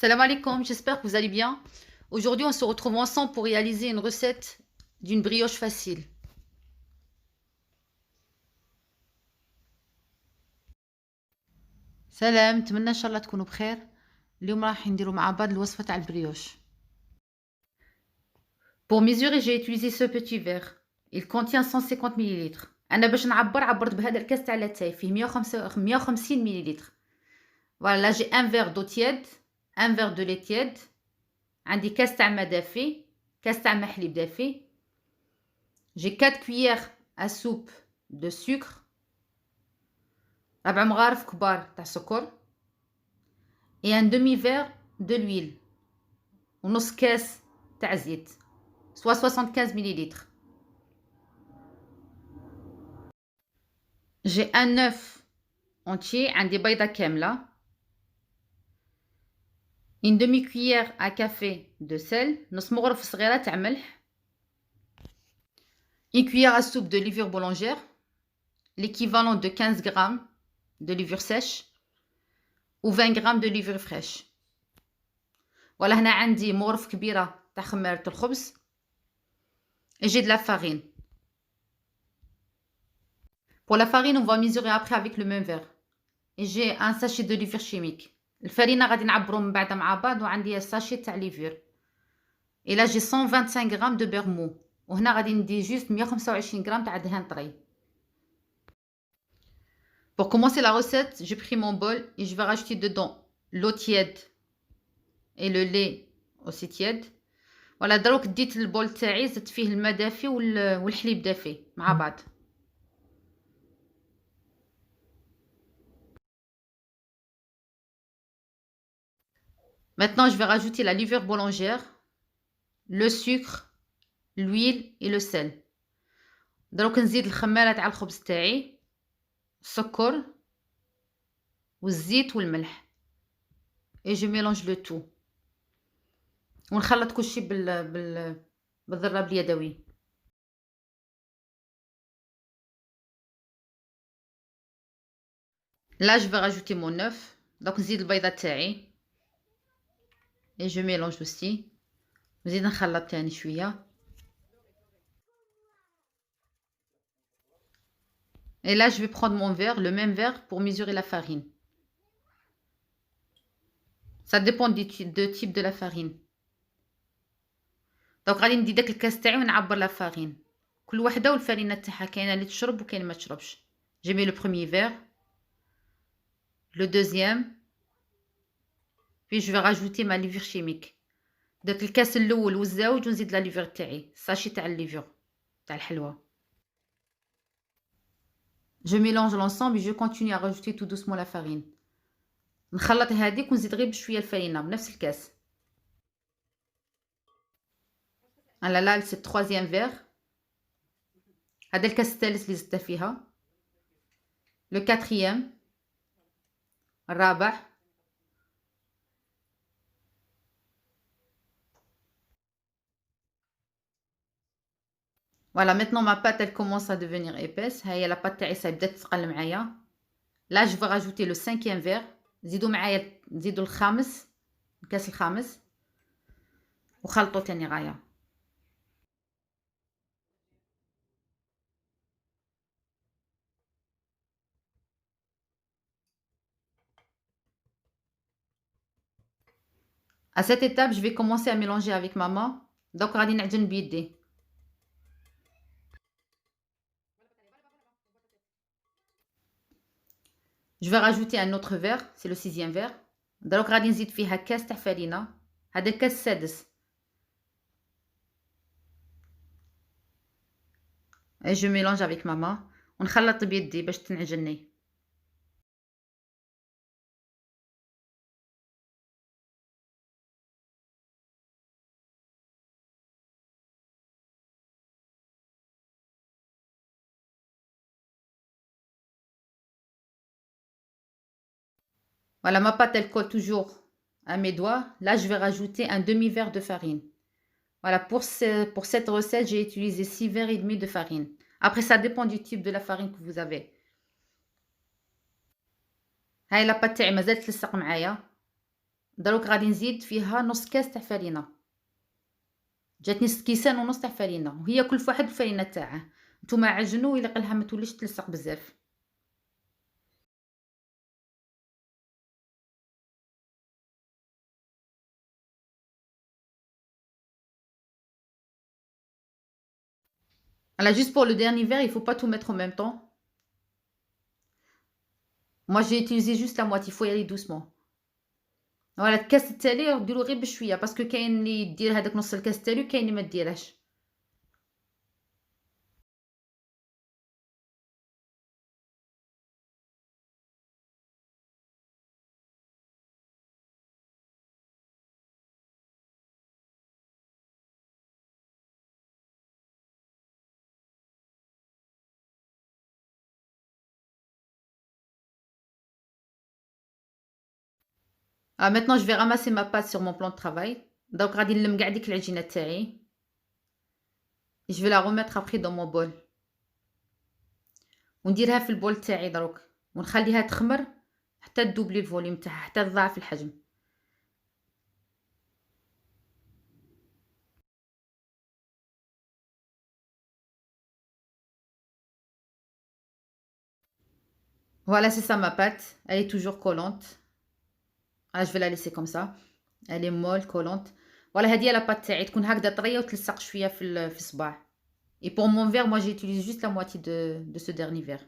Salam alaikum, j'espère que vous allez bien. Aujourd'hui, on se retrouve ensemble pour réaliser une recette d'une brioche facile. سلام، نتمنى ان شاء الله تكونوا بخير. اليوم راح نديروا مع بعض الوصفة تاع البريوش. Pour mesurer, j'ai utilisé ce petit verre. Il contient 150 ml. انا باش نعبر عبرت بهذا الكاس تاع لاتاي فيه 150 ml. Voilà, là j'ai un verre d'eau tiède, un verre de lait tiède. عندي كاس تاع ماء دافي، كاس تاع ماء حليب دافي. J'ai 4 cuillères à soupe de sucre. 4 مغارف كبار تاع سكر. Et un demi-verre de l'huile. ونص كاس تاع زيت. Soit 75 ml. J'ai un œuf entier, عندي بيضة كاملة. Une demi-cuillère à café de sel. نص مغرف صغيرة تاع ملح. Une cuillère à soupe de levure boulangère. L'équivalent de 15 grammes de levure sèche. Ou 20 grammes de levure fraîche. Voilà, هنا عندي مغرف كبيرة تاع خميرة الخبز. Et j'ai de la farine. Pour la farine, on va mesurer après avec le même verre. Et j'ai un sachet de levure chimique. الفرينة غادي نعبرو من بعد مع بعض وعندي ساشي تاع ليفور. Et là j'ai 125 grammes de beurre mou. وهنا غادي ندي juste 125 grammes تاع دهن طري. Pour commencer la recette, j'ai pris mon bol et je vais rajouter dedans l'eau tiède et le lait aussi tiède. Voilà, دروك ديت البول تاعي زدت فيه الماء دافي والحليب دافي مع بعض. Maintenant, je vais rajouter la levure boulangère, le sucre, l'huile et le sel. دروك نزيد الخمارة تاع الخبز تاعي، السكر والزيت والملح. Et je mélange le tout. ونخلط كلشي بالضرب اليدوي. Là, je vais rajouter mon œuf. Donc نزيد البيضة تاعي. Et je mélange aussi. نزيد نخلط تاني شوية. Et là, je vais prendre mon verre, le même verre, pour mesurer la farine. Ça dépend du type de la farine. Donc غادي ندي داك الكاس تاعي ونعبر لا فارين. كل وحده والفرينه تاعها، كاينه اللي تشرب وكاين ما تشربش. J'ai mis le premier verre, le deuxième, puis je vais rajouter ma levure chimique. داك الكاس الاول والزاوج ونزيد لا ليفور تاعي، ساشي تاع الليفور تاع الحلوه. Je mélange l'ensemble et je continue à rajouter tout doucement la farine. نخلط هذيك ونزيد غير بشويه الفرينه بنفس الكاس. Là, c'est le troisième verre. هذا الكاس الثالث اللي زدت فيها. Le quatrième. الرابع. Voilà, maintenant ma pâte elle commence à devenir épaisse. هي la pâte تاعي بدات تقل معايا. Là, je vais rajouter le cinquième verre. زيدوا معايا، نزيدوا الخامس، الكاس الخامس. وخلطوا تاني غايه. À cette étape, je vais commencer à mélanger avec ma main. Donc غادي نعجن بيدي. Je vais rajouter un autre verre, c'est le sixième verre. دروك غادي نزيد فيها كاس تاع فرينه. هذا الكاس السادس. Et je mélange avec ma main. ونخلط بيدي باش تنعجني. Voilà, ma pâte elle colle toujours à mes doigts. Là, je vais rajouter un demi-verre de farine. Voilà, pour cette recette, j'ai utilisé 6 verres et demi de farine. Après, ça dépend du type de la farine que vous avez. هاي لا بات تاعي مازالت تلصق معايا. دروك غادي نزيد فيها نُص كاس تاع فرينة، جاتني 6 كيسان ونُص تاع فرينة، وهي كل واحد بالفرينة تاعه. نتوما عجنوا إلا قالها ما توليش تلصق بزاف. Voilà, juste pour le dernier verre, il faut pas tout mettre en même temps. Moi, j'ai utilisé juste la moitié, il faut y aller doucement. فوالا الكاس التالي ديرو غير بشوية، باسكو كاين اللي يدير هذاك نُص الكاس التالي وكاين اللي ما ديرهش. Maintenant je vais ramasser ma pâte sur mon plan de travail. دونك غادي نلم قاع ديك العجينة تاعي. Je vais la remettre après dans mon bol. ونديرها في البول تاعي دروك، ونخليها تخمر حتى تدوبلي الفوليوم تاعها، حتى تضاعف الحجم. Voilà, c'est ça ma pâte. Elle est toujours collante. Ah, je vais la laisser comme ça. Elle est molle, collante. Voilà, هادي هي la pâte تاعي، تكون هكذا طرية وتلصق شوية في الصباع. Et pour mon verre, moi j'utilise juste la moitié de ce dernier verre.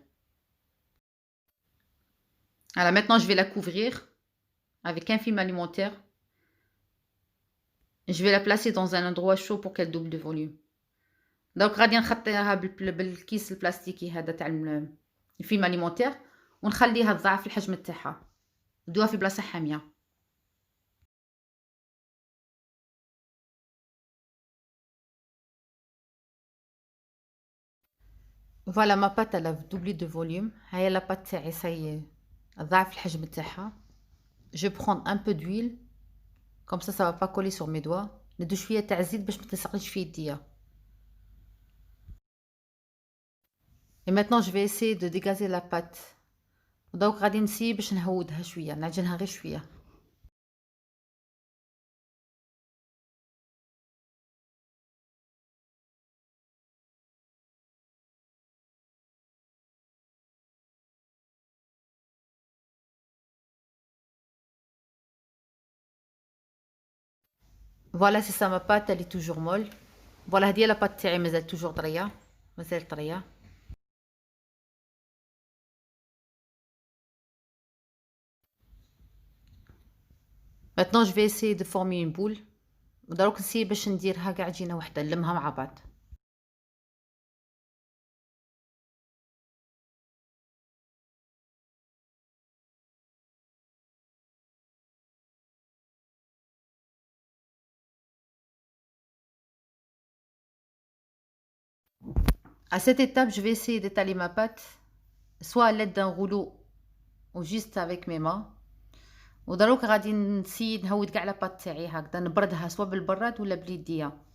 Voilà, maintenant je vais la couvrir avec un film alimentaire. Je vais la placer dans un endroit chaud pour qu'elle double de volume. دونك غادي نغطيها بالكيس البلاستيكي هذا تاع الفيلم اليمونتير، ونخليها تضاعف الحجم تاعها، ندوها في بلاصة حامية. فوالا ما بات الا دوبلي دو فوليوم. هاهي لا بات تاعي ساي ضاعف الحجم تاعها. جو بخون ان بو دويل كوم سا va pas coller sur mes doigts. ندو شوية تاع الزيت باش ما تلصقليش في يديا. Et maintenant je vais essayer de dégazer la pâte. دونك غادي نسيي باش نهودها شوية، نعجنها غير شوية. Voilà, c'est ça ma pâte, elle est toujours molle. Voilà, هذه la pâte تاعي مازال toujours طرية، مازال طرية. Maintenant je vais essayer de former une boule. ودروك نسيي باش نديرها كاع عجينة وحدة، نلمها مع بعض. À cette étape, je vais essayer d'étaler ma pâte, soit à l'aide d'un rouleau ou juste avec mes mains. ودروك غادي نسيي نهود كاع لا بات تاعي هكذا، نبردها سوا بالبراد ولا باليدية.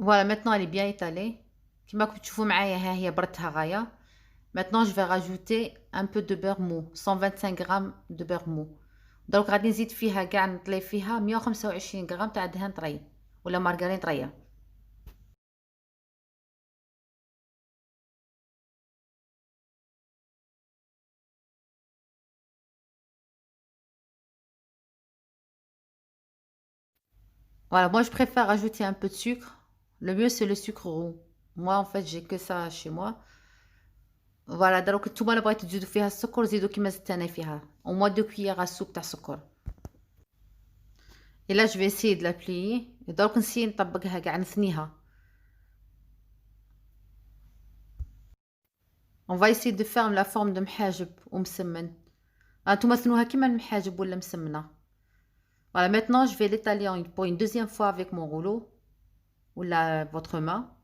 Voilà, maintenant elle est bien étalée. كيما كنتو تشوفوا معايا ها هي بردتها غاية. Maintenant je vais rajouter un peu de beurre mou, 125 grammes de beurre mou. دروك غادي نزيد فيها كاع نطلي فيها 125 غرام تاع دهن طري ولا مارغرين طريه. Voilà, moi je préfère ajouter un peu de sucre. Le mieux c'est le sucre roux. Moi en fait j'ai que ça chez moi. فوالا دروك نتوما الا بغيتو تزيدو فيها السكر زيدو كيما زدت انا فيها au moins 2 cuillères à soupe تاع سكر. Et là je vais essayer de la plier. دروك نسيي نطبقها كاع نثنيها. On va essayer de faire la forme de محاجب ومسمن. نتوما ثنوها كيما المحاجب ولا مسمنه. Voilà, maintenant je vais l'étaler pour une deuxième fois avec mon rouleau ou votre main.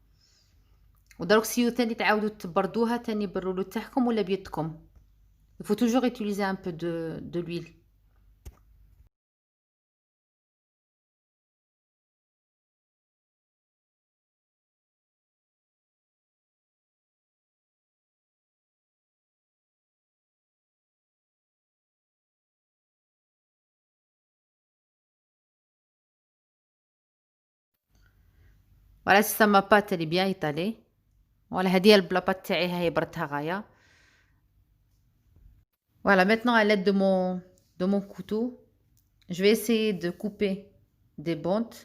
ودروك سيو تاني تعاودوا تبردوها تاني بالرولو تاعكم ولا بيدكم. Il faut toujours utiliser un peu de l'huile. Voilà, si ça ma pâte elle est bien étalée. Voilà, هذه هي البلاطه تاعي هاي بردتها غايه. Voilà, maintenant à l'aide de mon couteau, je vais essayer de couper des bandes.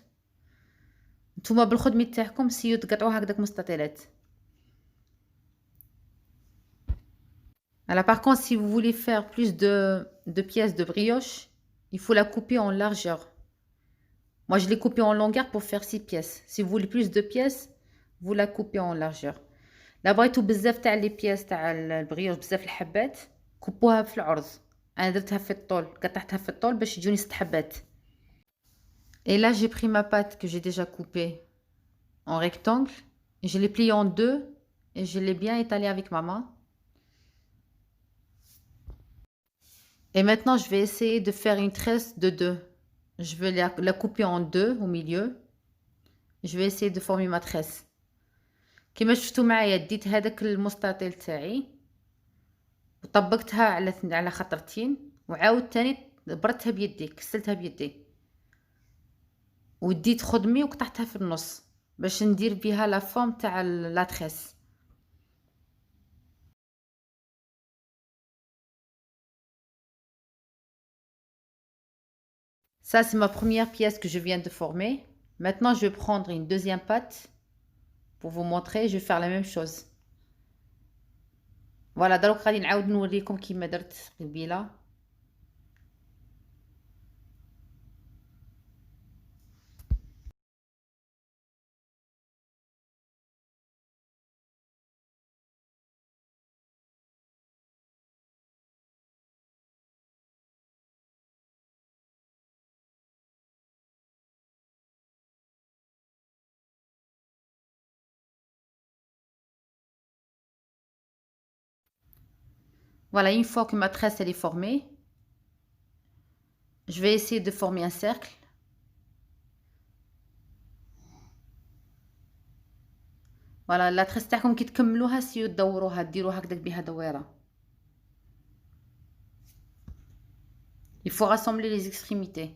نتوما بالخدمه تاعكم سيو تقطعوا هكذاك مستطيلات. Alors par contre, si vous voulez faire plus de pièces de brioche, il faut la couper en largeur. Moi, je l'ai coupée en longueur pour faire 6 pièces. Si vous voulez plus de pièces, vous la coupez en largeur. لا بغيتو بزاف تاع لي بياس تاع البريوش بزاف الحبات كبوها في العرض. انا درتها في الطول قطعتها في الطول باش يجوني 6 حبات. Et là j'ai pris ma pâte que j'ai déjà coupée en rectangle et je l'ai pliée en deux et je l'ai bien étalée avec ma main. Et maintenant je vais essayer de faire une tresse de deux. Je vais la couper en deux au milieu. Je vais essayer de former ma tresse. كما شفتوا معايا ديت هذاك المستطيل تاعي وطبقتها على خطرتين وعاود تاني بردتها بيدي كسلتها بيدي وديت خدمي وقطعتها في النص باش ندير بها لا فورم تاع لا تريس. Ça c'est ma première pièce que je viens de former. Maintenant je vais prendre une deuxième pâte pour vous montrer. Je vais faire la même chose. Voilà, دروك غادي نعاود نوريكم كيما درت قبيله. Voilà, une fois que ma tresse elle est formée, je vais essayer de former un cercle. Voilà, la tresse تاعكم كي تكملوها سيو تدوروها ديروا هكذاك بها دويره. Il faut rassembler les extrémités.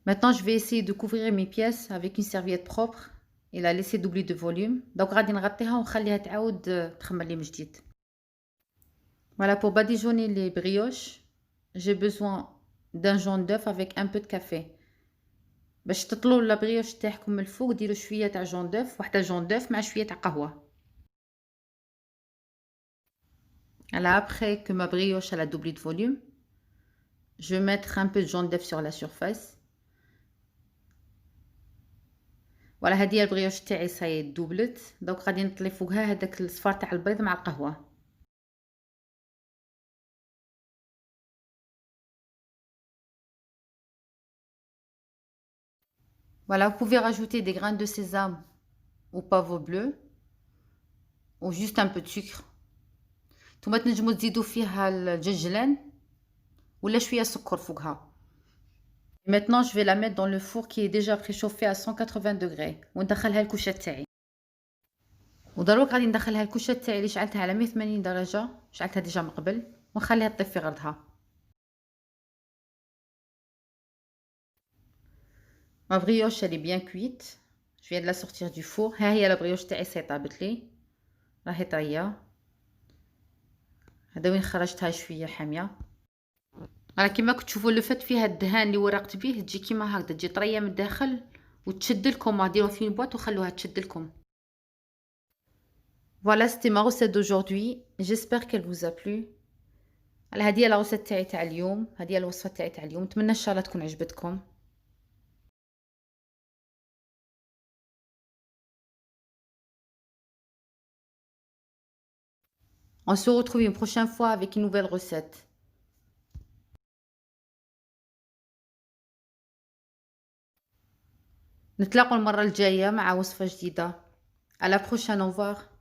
Maintenant, je vais essayer de couvrir mes pièces avec une serviette propre et la laisser doubler de volume. Donc غادي نغطيها ونخليها تعاود تخمر لي من جديد. Voilà, pour badigeonner les brioches, j'ai besoin d'un jaune d'œuf avec un peu de café. باش تطلوا لا بريوش تاعكم من الفوق ديروا شويه تاع جون دœuf وحده جون دœuf مع شويه تاع قهوه. Alors après que ma brioche elle a doublé de volume, je vais mettre un peu de jaune d'œuf sur la surface. Voilà, هذه هي البريوش تاعي صاي دوبلت. دونك غادي نطلي فوقها هذاك الصفار تاع البيض مع القهوه. Voilà, vous pouvez rajouter des grains de sésame ou pavot bleu. و juste un peu de sucre. نتوما تنجموا تزيدوا فيها الجنجلان ولا شوية سكر فوقها. Maintenant je vais la mettre dans le four qui est déjà préchauffé à 180 degrés وندخلها الكوشة تاعي. ودروك غادي ندخلها الكوشة تاعي اللي شعلتها على 180 درجة، شعلتها ديجا من قبل، ونخليها تطيب في غرضها. Ma brioche elle est bien cuite. Je viens de la sortir du four. ها هي la brioche تاعي طابت لي، راهي طاية. هذا وين خرجتها شوية حامية. راه كيما كتشوفوا اللفت فيها الدهان اللي ورقت به، تجي كيما هكذا، تجي طريه من الداخل وتشد لكم. ديروها في بواط وخلوها تشد لكم. Voilà, c'était ma recette d'aujourd'hui. J'espère qu'elle vous a plu. على هذه هي لا recette تاعي تاع اليوم، هذه هي الوصفه تاعي تاع اليوم. نتمنى ان شاء الله تكون عجبتكم. On se retrouve une prochaine fois avec une nouvelle recette. نتلاقوا المره الجايه مع وصفه جديده. À la prochaine, au revoir.